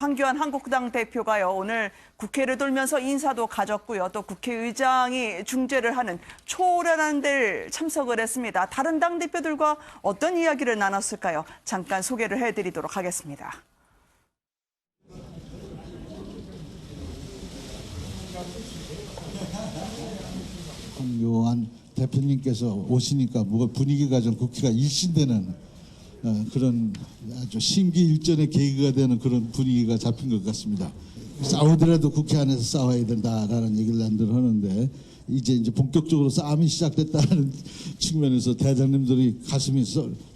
황교안 한국당 대표가요, 오늘 국회를 돌면서 인사도 가졌고요. 또 국회의장이 중재를 하는 초월한 데를 참석을 했습니다. 다른 당 대표들과 어떤 이야기를 나눴을까요? 잠깐 소개를 해드리도록 하겠습니다. 황교안 대표님께서 오시니까 뭐가 분위기가 좀 국회가 일신되는 그런 아주 심기일전의 계기가 되는 그런 분위기가 잡힌 것 같습니다. 싸우더라도 국회 안에서 싸워야 된다라는 얘기를 난들 하는데 이제 본격적으로 싸움이 시작됐다는 측면에서 대장님들이 가슴이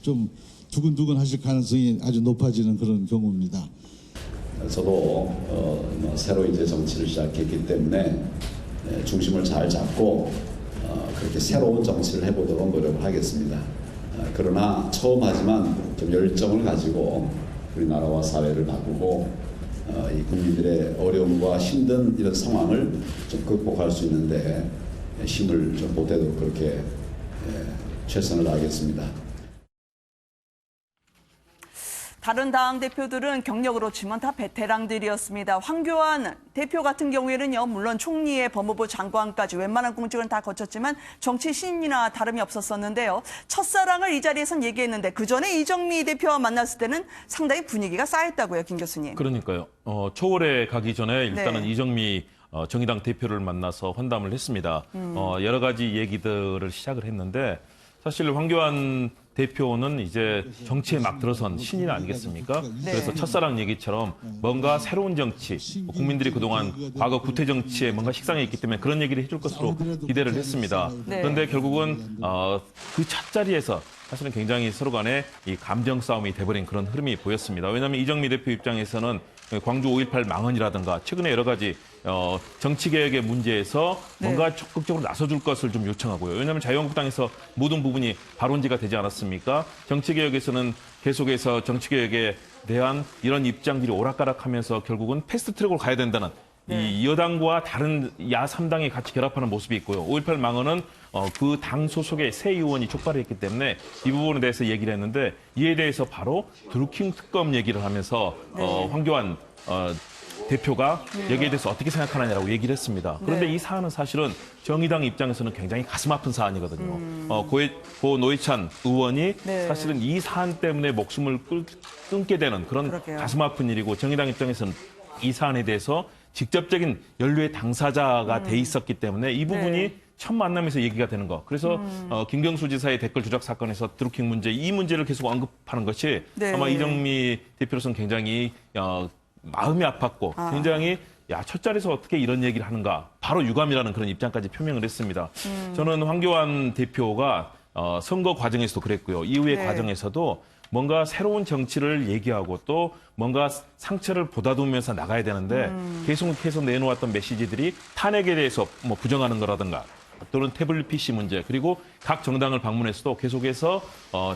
좀 두근두근 하실 가능성이 아주 높아지는 그런 경우입니다. 저도 새로 이제 정치를 시작했기 때문에 중심을 잘 잡고 그렇게 새로운 정치를 해보도록 노력을 하겠습니다. 그러나 처음 하지만 좀 열정을 가지고 우리나라와 사회를 바꾸고 이 국민들의 어려움과 힘든 이런 상황을 좀 극복할 수 있는데 힘을 좀 보태도록 그렇게 최선을 다하겠습니다. 다른 당 대표들은 경력으로 치면 다 베테랑들이었습니다. 황교안 대표 같은 경우에는요, 물론 총리의 법무부 장관까지 웬만한 공직은 다 거쳤지만 정치 신인이나 다름이 없었었는데요. 첫사랑을 이 자리에선 얘기했는데 그 전에 이정미 대표와 만났을 때는 상당히 분위기가 쌓였다고요, 김 교수님. 그러니까요. 초월에 가기 전에 일단은 네. 이정미 정의당 대표를 만나서 환담을 했습니다. 여러 가지 얘기들을 시작을 했는데 사실 황교안 대표는 이제 정치에 막 들어선 신인 아니겠습니까? 네. 그래서 첫사랑 얘기처럼 뭔가 새로운 정치, 국민들이 그동안 과거 구태 정치에 뭔가 식상해 있기 때문에 그런 얘기를 해줄 것으로 기대를 했습니다. 네. 그런데 결국은 그 첫 자리에서 사실은 굉장히 서로 간에 이 감정 싸움이 돼버린 그런 흐름이 보였습니다. 왜냐하면 이정미 대표 입장에서는 광주 5.18 망언이라든가 최근에 여러 가지 정치개혁의 문제에서 뭔가 적극적으로 나서줄 것을 좀 요청하고요. 왜냐하면 자유한국당에서 모든 부분이 발원지가 되지 않았습니까? 정치개혁에서는 계속해서 정치개혁에 대한 이런 입장들이 오락가락하면서 결국은 패스트트랙으로 가야 된다는 이 여당과 다른 야 3당이 같이 결합하는 모습이 있고요. 5.18 망언은 그 당 소속의 새 의원이 촉발을 했기 때문에 이 부분에 대해서 얘기를 했는데 이에 대해서 바로 드루킹 특검 얘기를 하면서 황교안 대표가 여기에 대해서 어떻게 생각하느냐라고 얘기를 했습니다. 그런데 이 사안은 사실은 정의당 입장에서는 굉장히 가슴 아픈 사안이거든요. 고 노회찬 의원이 사실은 이 사안 때문에 목숨을 끊게 되는 그런 가슴 아픈 일이고 정의당 입장에서는 이 사안에 대해서 직접적인 연루의 당사자가 돼 있었기 때문에 이 부분이 첫 만남에서 얘기가 되는 거. 그래서 김경수 지사의 댓글 조작 사건에서 드루킹 문제, 이 문제를 계속 언급하는 것이 아마 이정미 대표로서는 굉장히 마음이 아팠고 굉장히 첫 자리에서 어떻게 이런 얘기를 하는가. 바로 유감이라는 그런 입장까지 표명을 했습니다. 저는 황교안 대표가 선거 과정에서도 그랬고요. 이후의 과정에서도 뭔가 새로운 정치를 얘기하고 또 뭔가 상처를 보다듬으면서 나가야 되는데 계속해서 내놓았던 메시지들이 탄핵에 대해서 뭐 부정하는 거라든가 또는 태블릿 PC 문제 그리고 각 정당을 방문해서도 계속해서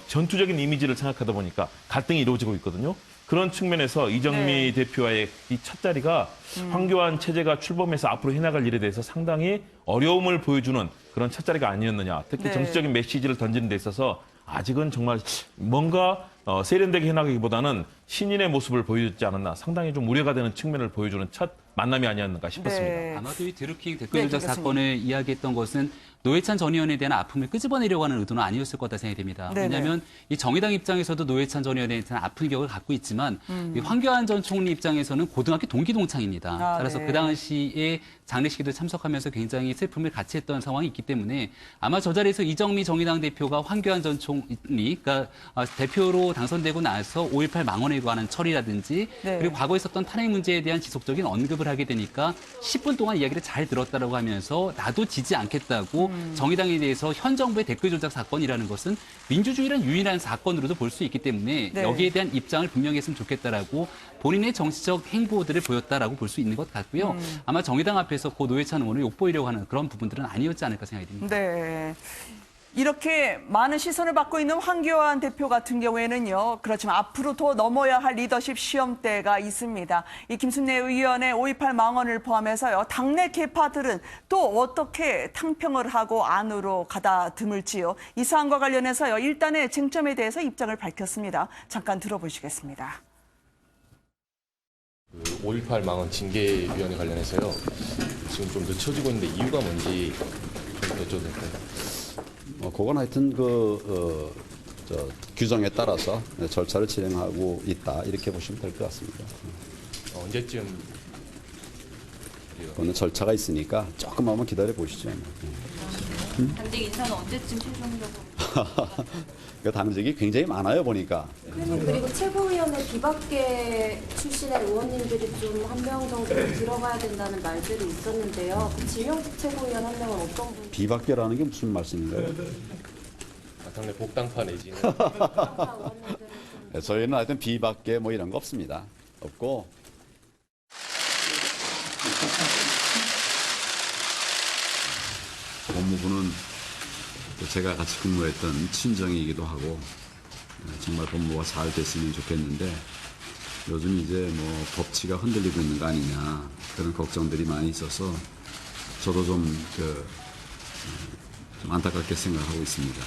전투적인 이미지를 생각하다 보니까 갈등이 이루어지고 있거든요. 그런 측면에서 이정미 대표와의 이 첫 자리가 황교안 체제가 출범해서 앞으로 해나갈 일에 대해서 상당히 어려움을 보여주는 그런 첫 자리가 아니었느냐. 특히 정치적인 메시지를 던지는 데 있어서 아직은 정말 뭔가 세련되게 해나가기보다는 신인의 모습을 보여주지 않았나 상당히 좀 우려가 되는 측면을 보여주는 첫 만남이 아니었는가 싶었습니다. 아마도 이 드루킹 댓글 조작 사건을 이야기했던 것은 노회찬 전 의원에 대한 아픔을 끄집어내려고 하는 의도는 아니었을 것 같다 생각이 됩니다. 왜냐하면 이 정의당 입장에서도 노회찬 전 의원에 대한 아픈 기억을 갖고 있지만 이 황교안 전 총리 입장에서는 고등학교 동기 동창입니다. 따라서 그 당시에 장례식에도 참석하면서 굉장히 슬픔을 같이 했던 상황이 있기 때문에 아마 저 자리에서 이정미 정의당 대표가 황교안 전 총리, 그러니까 대표로 당선되고 나서 5.18 망언에 관한 처리라든지 그리고 과거에 있었던 탄핵 문제에 대한 지속적인 언급을 하게 되니까 10분 동안 이야기를 잘 들었다라고 하면서 나도 지지 않겠다고 정의당에 대해서 현 정부의 댓글 조작 사건이라는 것은 민주주의란 유일한 사건으로도 볼 수 있기 때문에 여기에 대한 입장을 분명히 했으면 좋겠다라고 본인의 정치적 행보들을 보였다라고 볼 수 있는 것 같고요. 아마 정의당 앞에서 고 노회찬 의원을 욕보이려고 하는 그런 부분들은 아니었지 않을까 생각이 듭니다. 네. 이렇게 많은 시선을 받고 있는 황교안 대표 같은 경우에는요. 그렇지만 앞으로 더 넘어야 할 리더십 시험대가 있습니다. 이 김순례 의원의 5.18 망언을 포함해서요. 당내 계파들은 또 어떻게 탕평을 하고 안으로 가다듬을지요. 이 사안과 관련해서요. 일단의 쟁점에 대해서 입장을 밝혔습니다. 잠깐 들어보시겠습니다. 5.18 망언 징계위원회 관련해서요. 지금 좀 늦춰지고 있는데 이유가 뭔지 좀 여쭤도 될까요? 그건 하여튼 규정에 따라서 절차를 진행하고 있다 이렇게 보시면 될 것 같습니다. 언제쯤? 그거는 절차가 있으니까 조금 한번 기다려 보시죠. 당직 인사는 언제쯤 최종적으로? 그 당직이 굉장히 많아요 보니까. 그리고 최고위원회 비박계 출신의 의원님들이 좀 한 명 정도 들어가야 된다는 말들이 있었는데요. 그 지명직 최고위원 한 명은 어떤 분? 비박계라는 게 무슨 말씀인가요? 당내 복당파 내지는 저희는 하여튼 비박계 뭐 이런 거 없습니다. 없고. 법무부는 제가 같이 근무했던 친정이기도 하고 정말 법무부가 잘 됐으면 좋겠는데 요즘 이제 뭐 법치가 흔들리고 있는 거 아니냐 그런 걱정들이 많이 있어서 저도 좀 안타깝게 생각하고 있습니다.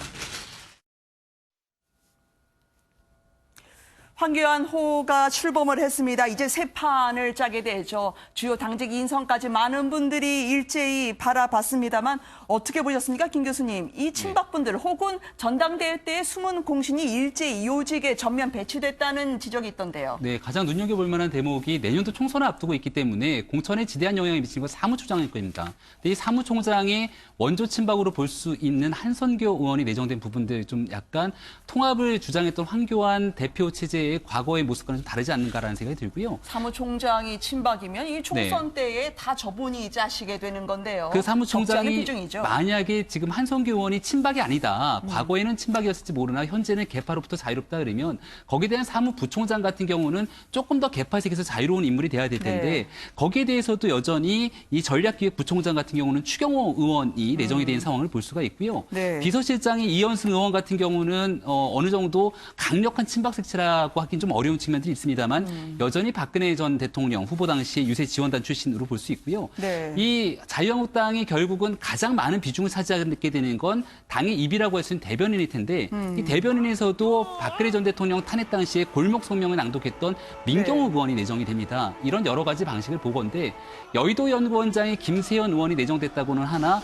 황교안 호가 출범을 했습니다. 이제 새 판을 짜게 되죠. 주요 당직 인선까지 많은 분들이 일제히 바라봤습니다만 어떻게 보셨습니까, 김 교수님? 이 친박분들 혹은 전당대회 때의 숨은 공신이 일제히 요직에 전면 배치됐다는 지적이 있던데요. 네, 가장 눈여겨볼 만한 대목이 내년도 총선을 앞두고 있기 때문에 공천에 지대한 영향을 미치는 건 사무총장일 겁니다. 근데 이 사무총장의 원조 친박으로 볼 수 있는 한선교 의원이 내정된 부분들 좀 약간 통합을 주장했던 황교안 대표 체제의 과거의 모습과는 좀 다르지 않는가라는 생각이 들고요. 사무총장이 친박이면 이 총선 때에 다 저분이 짜시게 되는 건데요. 그 사무총장이 비중이죠. 만약에 지금 한성규 의원이 친박이 아니다. 과거에는 친박이었을지 모르나 현재는 개파로부터 자유롭다 그러면 거기에 대한 사무부총장 같은 경우는 조금 더 개파색에서 자유로운 인물이 돼야 될 텐데 네. 거기에 대해서도 여전히 이 전략기획부총장 같은 경우는 추경호 의원이 내정이 된 상황을 볼 수가 있고요. 네. 비서실장이 이현승 의원 같은 경우는 어느 정도 강력한 친박 색채라고 하긴 좀 어려운 측면들이 있습니다만 여전히 박근혜 전 대통령 후보 당시 유세 지원단 출신으로 볼 수 있고요. 네. 이 자유한국당이 결국은 가장 많은 비중을 차지하게 되는 건 당의 입이라고 할 수 있는 대변인일 텐데 이 대변인에서도 박근혜 전 대통령 탄핵 당시에 골목 성명을 낭독했던 민경욱 의원이 내정이 됩니다. 이런 여러 가지 방식을 보건데 여의도 연구원장의 김세현 의원이 내정됐다고는 하나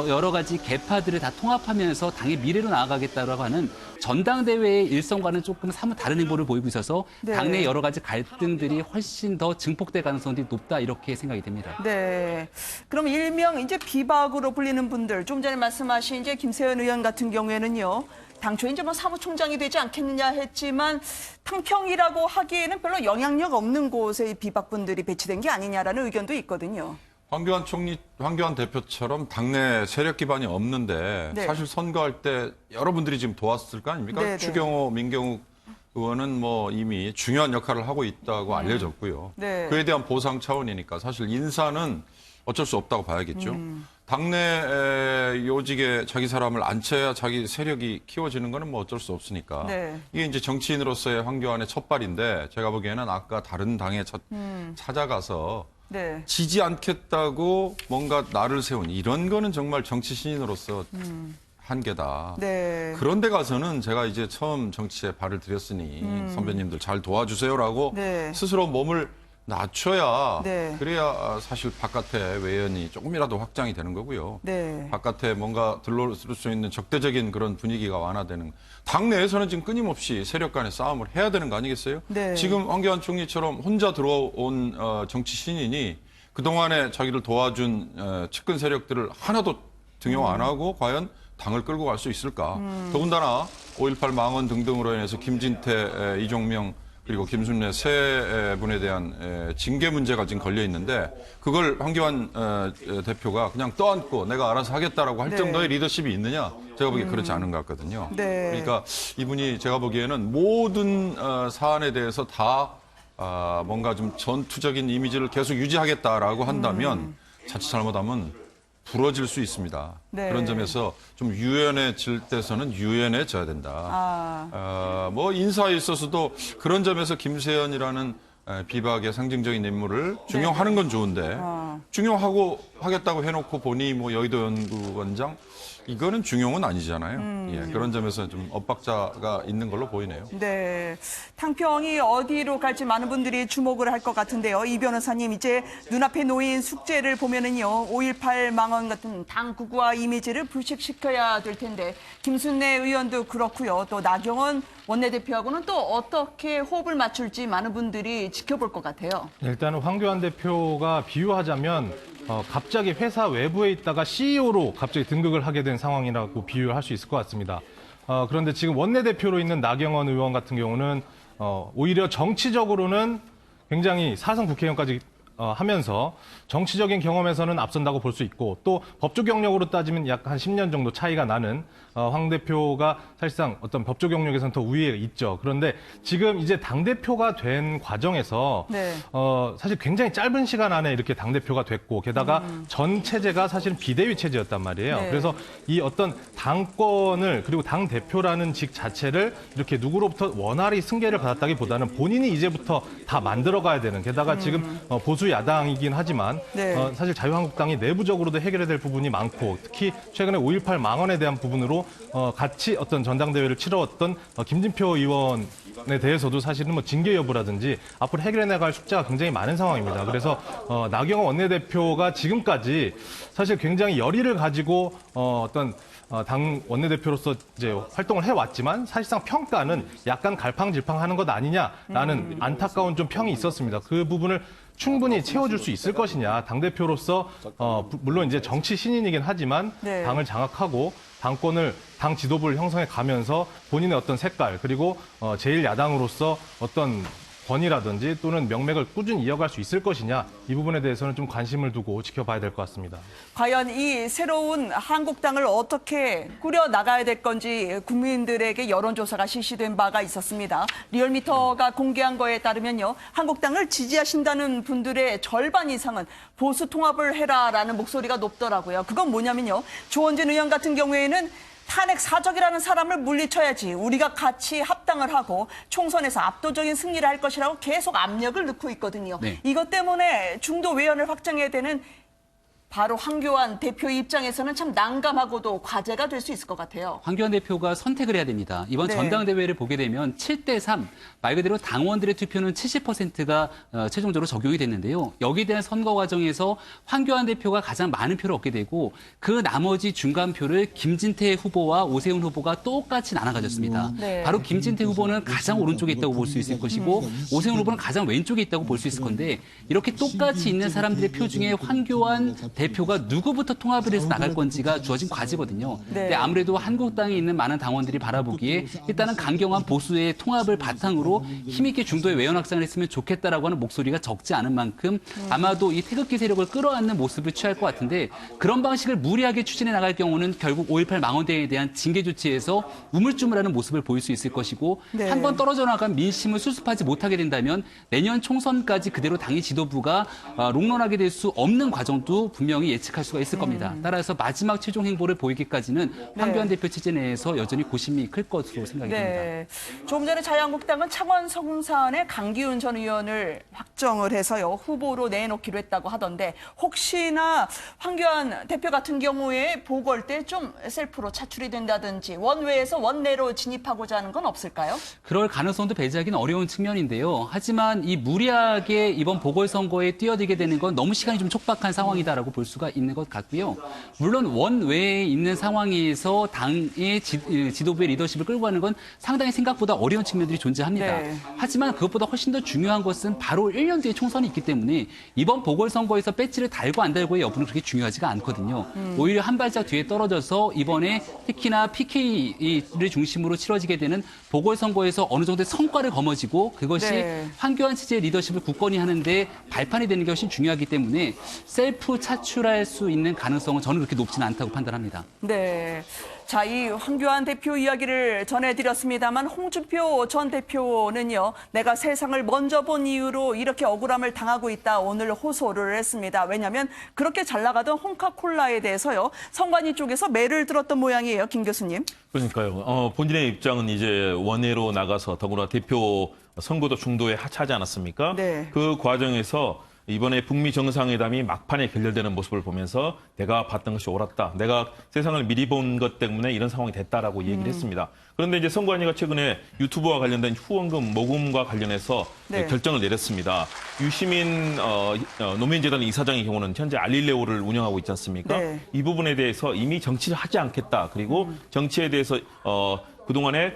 여러 가지 개파들을 다 통합하면서 당의 미래로 나아가겠다고 하는 전당대회의 일성과는 조금 사뭇 다른 행보를 보이고 있어서 네. 당내 여러 가지 갈등들이 훨씬 더 증폭될 가능성이 높다 이렇게 생각이 됩니다. 네. 그럼 일명 이제 비박으로 불리는 분들, 좀 전에 말씀하신 이제 김세현 의원 같은 경우에는요. 당초에 이제 뭐 사무총장이 되지 않겠느냐 했지만 탕평이라고 하기에는 별로 영향력 없는 곳에 이 비박분들이 배치된 게 아니냐라는 의견도 있거든요. 황교안 대표처럼 당내 세력 기반이 없는데 네. 사실 선거할 때 여러분들이 지금 도왔을 거 아닙니까? 네, 네. 추경호, 민경욱 의원은 뭐 이미 중요한 역할을 하고 있다고 알려졌고요. 네. 그에 대한 보상 차원이니까 사실 인사는 어쩔 수 없다고 봐야겠죠. 당내 요직에 자기 사람을 앉혀야 자기 세력이 키워지는 거는 뭐 어쩔 수 없으니까. 네. 이게 이제 정치인으로서의 황교안의 첫발인데 제가 보기에는 아까 다른 당에 찾아가서 네. 지지 않겠다고 뭔가 나를 세운 이런 거는 정말 정치 신인으로서 한계다. 네. 그런데 가서는 제가 이제 처음 정치에 발을 들였으니 선배님들 잘 도와주세요라고 네. 스스로 몸을 낮춰야 네. 그래야 사실 바깥에 외연이 조금이라도 확장이 되는 거고요. 네. 바깥에 뭔가 들러올 수 있는 적대적인 그런 분위기가 완화되는. 당내에서는 지금 끊임없이 세력 간의 싸움을 해야 되는 거 아니겠어요? 네. 지금 황교안 총리처럼 혼자 들어온 정치 신인이 그동안에 자기를 도와준 측근 세력들을 하나도 등용 안 하고 과연 당을 끌고 갈 수 있을까? 더군다나 5.18 망언 등등으로 인해서 김진태, 이종명 그리고 김순례 세 분에 대한 징계 문제가 지금 걸려 있는데 그걸 황교안 대표가 그냥 떠안고 내가 알아서 하겠다라고 할 네. 정도의 리더십이 있느냐? 제가 보기에 그렇지 않은 것 같거든요. 네. 그러니까 이분이 제가 보기에는 모든 사안에 대해서 다 뭔가 좀 전투적인 이미지를 계속 유지하겠다라고 한다면 자칫 잘못하면 부러질 수 있습니다. 네. 그런 점에서 좀 유연해질 때서는 유연해져야 된다. 뭐 인사에 있어서도 그런 점에서 김세현이라는 비박의 상징적인 인물을 중용하는 건 좋은데 중용하고 하겠다고 해놓고 보니 뭐 여의도 연구원장 이거는 중용은 아니잖아요. 예, 그런 점에서 좀 엇박자가 있는 걸로 보이네요. 네. 탕평이 어디로 갈지 많은 분들이 주목을 할 것 같은데요. 이 변호사님, 이제 눈앞에 놓인 숙제를 보면은요, 5.18 망언 같은 당 극우화 이미지를 불식시켜야 될 텐데, 김순례 의원도 그렇고요. 또 나경원 원내대표하고는 또 어떻게 호흡을 맞출지 많은 분들이 지켜볼 것 같아요. 일단은 황교안 대표가 비유하자면 갑자기 회사 외부에 있다가 CEO로 갑자기 등극을 하게 된 상황이라고 비유할 수 있을 것 같습니다. 그런데 지금 원내대표로 있는 나경원 의원 같은 경우는 오히려 정치적으로는 굉장히 사선 국회의원까지 하면서 정치적인 경험에서는 앞선다고 볼 수 있고 또 법조 경력으로 따지면 약 한 10년 정도 차이가 나는 황 대표가 사실상 어떤 법조 경력에서는 더 우위에 있죠. 그런데 지금 이제 당대표가 된 과정에서 네. 사실 굉장히 짧은 시간 안에 이렇게 당대표가 됐고 게다가 전 체제가 사실은 비대위 체제였단 말이에요. 네. 그래서 이 어떤 당권을 그리고 당대표라는 직 자체를 이렇게 누구로부터 원활히 승계를 받았다기보다는 본인이 이제부터 다 만들어가야 되는 게다가 지금 보수 야당이긴 하지만 네. 사실 자유한국당이 내부적으로도 해결해야 될 부분이 많고 특히 최근에 5.18 망언에 대한 부분으로 같이 어떤 전당대회를 치러왔던 김진표 의원에 대해서도 사실은 뭐 징계 여부라든지 앞으로 해결해 나갈 숙제가 굉장히 많은 상황입니다. 그래서 나경원 원내대표가 지금까지 사실 굉장히 열의를 가지고 어떤 당 원내대표로서 이제 활동을 해왔지만 사실상 평가는 약간 갈팡질팡하는 것 아니냐라는 안타까운 좀 평이 있었습니다. 그 부분을 충분히 채워줄 수 있을 것이냐. 당대표로서 물론 이제 정치 신인이긴 하지만 네. 당을 장악하고 당권을 당 지도부를 형성해 가면서 본인의 어떤 색깔 그리고 제1야당으로서 어떤 권위라든지 또는 명맥을 꾸준히 이어갈 수 있을 것이냐 이 부분에 대해서는 좀 관심을 두고 지켜봐야 될 것 같습니다. 과연 이 새로운 한국당을 어떻게 꾸려 나가야 될 건지 국민들에게 여론조사가 실시된 바가 있었습니다. 리얼미터가 공개한 거에 따르면요. 한국당을 지지하신다는 분들의 절반 이상은 보수 통합을 해라라는 목소리가 높더라고요. 그건 뭐냐면요. 조원진 의원 같은 경우에는 탄핵 사적이라는 사람을 물리쳐야지 우리가 같이 합당을 하고 총선에서 압도적인 승리를 할 것이라고 계속 압력을 넣고 있거든요. 네. 이것 때문에 중도 외연을 확장해야 되는 바로 황교안 대표 입장에서는 참 난감하고도 과제가 될 수 있을 것 같아요. 황교안 대표가 선택을 해야 됩니다. 이번 네. 전당대회를 보게 되면 7대3, 말 그대로 당원들의 투표는 70%가 최종적으로 적용이 됐는데요. 여기에 대한 선거 과정에서 황교안 대표가 가장 많은 표를 얻게 되고 그 나머지 중간표를 김진태 후보와 오세훈 후보가 똑같이 나눠 가졌습니다. 네. 바로 김진태 후보는 가장 오른쪽에 있다고 볼 수 있을 것이고 오세훈 후보는 가장 왼쪽에 있다고 볼 수 있을 건데 이렇게 똑같이 있는 사람들의 표 중에 황교안 대표가 누구부터 통합을 해서 나갈 건지가 주어진 과제거든요. 네. 근데 아무래도 한국당에 있는 많은 당원들이 바라보기에 일단은 강경한 보수의 통합을 바탕으로 힘있게 중도의 외연 확장을 했으면 좋겠다라고 하는 목소리가 적지 않은 만큼 아마도 이 태극기 세력을 끌어안는 모습을 취할 것 같은데 그런 방식을 무리하게 추진해 나갈 경우는 결국 5.18 망언대에 대한 징계 조치에서 우물쭈물하는 모습을 보일 수 있을 것이고 네. 한번 떨어져 나간 민심을 수습하지 못하게 된다면 내년 총선까지 그대로 당의 지도부가 롱런하게 될 수 없는 과정도 분명히 예측할 수가 있을 겁니다. 따라서 마지막 최종 행보를 보이기까지는 황교안 대표 체제 내에서 여전히 고심이 클 것으로 생각이 됩니다. 네. 조금 전에 자유한국당은 창원 성산에 강기훈 전 의원을 확정을 해서요. 후보로 내놓기로 했다고 하던데 혹시나 황교안 대표 같은 경우에 보궐 때 좀 셀프로 차출이 된다든지 원외에서 원내로 진입하고자 하는 건 없을까요? 그럴 가능성도 배제하기는 어려운 측면인데요. 하지만 이 무리하게 이번 보궐선거에 뛰어들게 되는 건 너무 시간이 좀 촉박한 상황이다라고 볼 수가 있는 것 같고요. 물론 원외에 있는 상황에서 당의 지도부의 리더십을 끌고 가는 건 상당히 생각보다 어려운 측면들이 존재합니다. 네. 하지만 그것보다 훨씬 더 중요한 것은 바로 1년 뒤에 총선이 있기 때문에 이번 보궐선거에서 배지를 달고 안 달고의 여부는 그렇게 중요하지가 않거든요. 오히려 한 발짝 뒤에 떨어져서 이번에 특히나 PK를 중심으로 치러지게 되는 보궐선거에서 어느 정도의 성과를 거머쥐고 그것이 네. 황교안 체제의 리더십을 굳건히 하는데 발판이 되는 게 훨씬 중요하기 때문에 셀프 차출할 수 있는 가능성은 저는 그렇게 높지는 않다고 판단합니다. 네. 자, 이 황교안 대표 이야기를 전해드렸습니다만 홍준표 전 대표는요. 내가 세상을 먼저 본 이유로 이렇게 억울함을 당하고 있다. 오늘 호소를 했습니다. 왜냐하면 그렇게 잘 나가던 홍카콜라에 대해서요. 선관위 쪽에서 매를 들었던 모양이에요. 김 교수님. 그러니까요. 본인의 입장은 이제 원외로 나가서 더구나 대표 선거도 중도에 하차하지 않았습니까? 네. 그 과정에서 이번에 북미 정상회담이 막판에 결렬되는 모습을 보면서 내가 봤던 것이 옳았다. 내가 세상을 미리 본 것 때문에 이런 상황이 됐다라고 얘기를 했습니다. 그런데 이제 선관위가 최근에 유튜브와 관련된 후원금 모금과 관련해서 네. 결정을 내렸습니다. 유시민 노무현재단 이사장의 경우는 현재 알릴레오를 운영하고 있지 않습니까? 네. 이 부분에 대해서 이미 정치를 하지 않겠다. 그리고 정치에 대해서 그동안에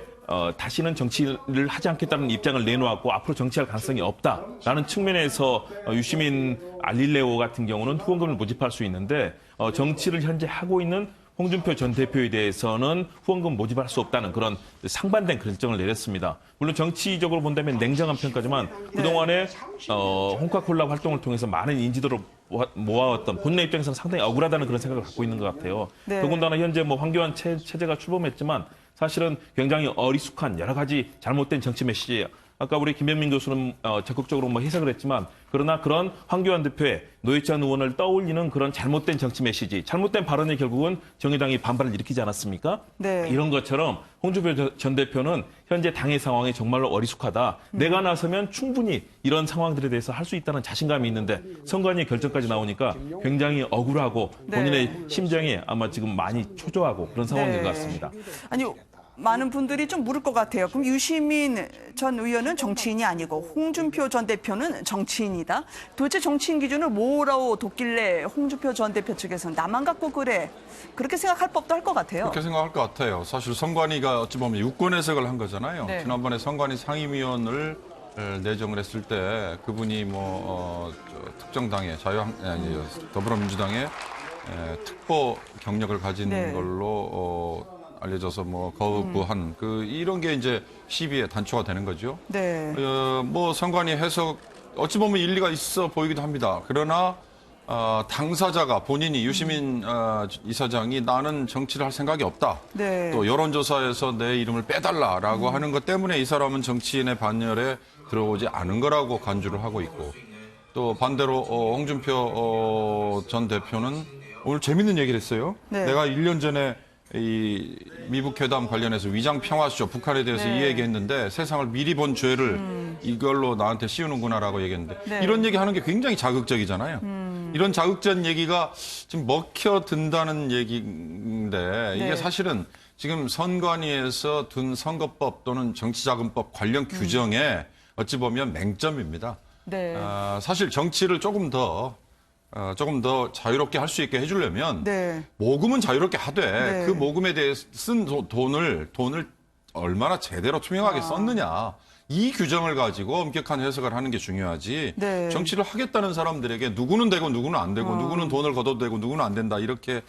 다시는 정치를 하지 않겠다는 입장을 내놓았고 앞으로 정치할 가능성이 없다라는 측면에서 유시민 알릴레오 같은 경우는 후원금을 모집할 수 있는데 정치를 현재 하고 있는 홍준표 전 대표에 대해서는 후원금 모집할 수 없다는 그런 상반된 결정을 내렸습니다. 물론 정치적으로 본다면 냉정한 평가지만 그동안에 홍카콜라 활동을 통해서 많은 인지도를 모아왔던 본인의 입장에서는 상당히 억울하다는 그런 생각을 갖고 있는 것 같아요. 네. 더군다나 현재 황교안 체제가 출범했지만 사실은 굉장히 어리숙한 여러 가지 잘못된 정치 메시지. 아까 우리 김현민 교수는 적극적으로 해석을 했지만 그러나 그런 황교안 대표의 노회찬 의원을 떠올리는 그런 잘못된 정치 메시지, 잘못된 발언이 결국은 정의당이 반발을 일으키지 않았습니까? 네. 이런 것처럼 홍준표 전 대표는 현재 당의 상황이 정말로 어리숙하다. 내가 나서면 충분히 이런 상황들에 대해서 할 수 있다는 자신감이 있는데 선관위 결정까지 나오니까 굉장히 억울하고 본인의 심정이 아마 지금 많이 초조하고 그런 상황인 것 같습니다. 아니, 많은 분들이 좀 물을 것 같아요. 그럼 유시민 전 의원은 정치인이 아니고 홍준표 전 대표는 정치인이다. 도대체 정치인 기준을 뭐라고 뒀길래 홍준표 전 대표 측에서는 나만 갖고 그래. 그렇게 생각할 법도 할 것 같아요. 그렇게 생각할 것 같아요. 사실 선관위가 어찌 보면 유권 해석을 한 거잖아요. 네. 지난번에 선관위 상임위원을 내정을 했을 때 그분이 특정당의 더불어민주당의 특보 경력을 가진 네. 걸로 알려져서 거부한 이런 게 이제 시비의 단초가 되는 거죠. 네. 선관위 해석 어찌 보면 일리가 있어 보이기도 합니다. 그러나 당사자가 본인이 유시민 이사장이 나는 정치를 할 생각이 없다. 네. 또 여론조사에서 내 이름을 빼달라라고 하는 것 때문에 이 사람은 정치인의 반열에 들어오지 않은 거라고 간주를 하고 있고 또 반대로 홍준표 전 대표는 오늘 재밌는 얘기를 했어요. 네. 내가 1년 전에 이 미북 회담 관련해서 위장 평화쇼 북한에 대해서 이 얘기했는데 세상을 미리 본 죄를 이걸로 나한테 씌우는구나라고 얘기했는데 네. 이런 얘기하는 게 굉장히 자극적이잖아요. 이런 자극적 얘기가 지금 먹혀든다는 얘기인데 이게 사실은 지금 선관위에서 둔 선거법 또는 정치자금법 관련 규정에 어찌 보면 맹점입니다. 네. 사실 정치를 조금 더 자유롭게 할 수 있게 해주려면 네. 모금은 자유롭게 하되 네. 그 모금에 대해 쓴 돈을 얼마나 제대로 투명하게 썼느냐 이 규정을 가지고 엄격한 해석을 하는 게 중요하지 네. 정치를 하겠다는 사람들에게 누구는 되고 누구는 안 되고 누구는 돈을 걷어도 되고 누구는 안 된다 이렇게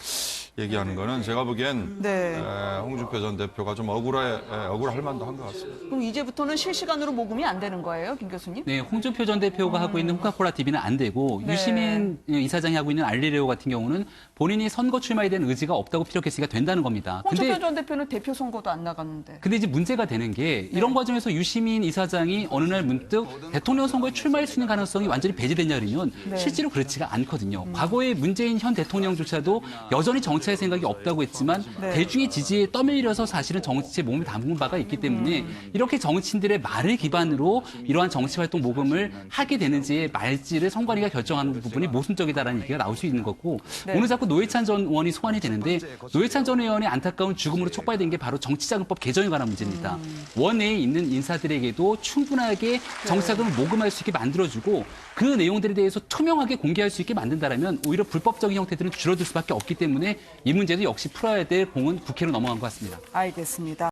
얘기하는 거는 제가 보기엔 네. 홍준표 전 대표가 좀 억울할 만도 한 것 같습니다. 그럼 이제부터는 실시간으로 모금이 안 되는 거예요, 김 교수님? 네, 홍준표 전 대표가 하고 있는 홍카콜라 TV는 안 되고 네. 유시민 이사장이 하고 있는 알리레오 같은 경우는 본인이 선거 출마에 대한 의지가 없다고 피력했으니까 된다는 겁니다. 홍준표 전 대표는 대표 선거도 안 나갔는데. 근데 이제 문제가 되는 게 이런 과정에서 유시민 이사장이 어느 날 문득 대통령 선거에 출마할 수 있는 가능성이 완전히 배제됐냐 그러면 실제로 그렇지가 않거든요. 과거에 문재인 현 대통령조차도 여전히 정치할 생각이 없다고 했지만 대중의 지지에 떠밀려서 사실은 정치에 몸을 담은 바가 있기 때문에 이렇게 정치인들의 말을 기반으로 이러한 정치활동 모금을 하게 되는지의 말지를 선관위가 결정하는 부분이 모순적이다라는 얘기가 나올 수 있는 거고 오늘 자꾸 노회찬 전 의원이 소환이 되는데 노회찬 전 의원의 안타까운 죽음으로 촉발된 게 바로 정치자금법 개정에 관한 문제입니다. 원내에 있는 인사들에게도 충분하게 정치자금을 모금할 수 있게 만들어주고 그 내용들에 대해서 투명하게 공개할 수 있게 만든다면 오히려 불법적인 형태들은 줄어들 수밖에 없기 때문에 이 문제도 역시 풀어야 될 공은 국회로 넘어간 것 같습니다. 알겠습니다.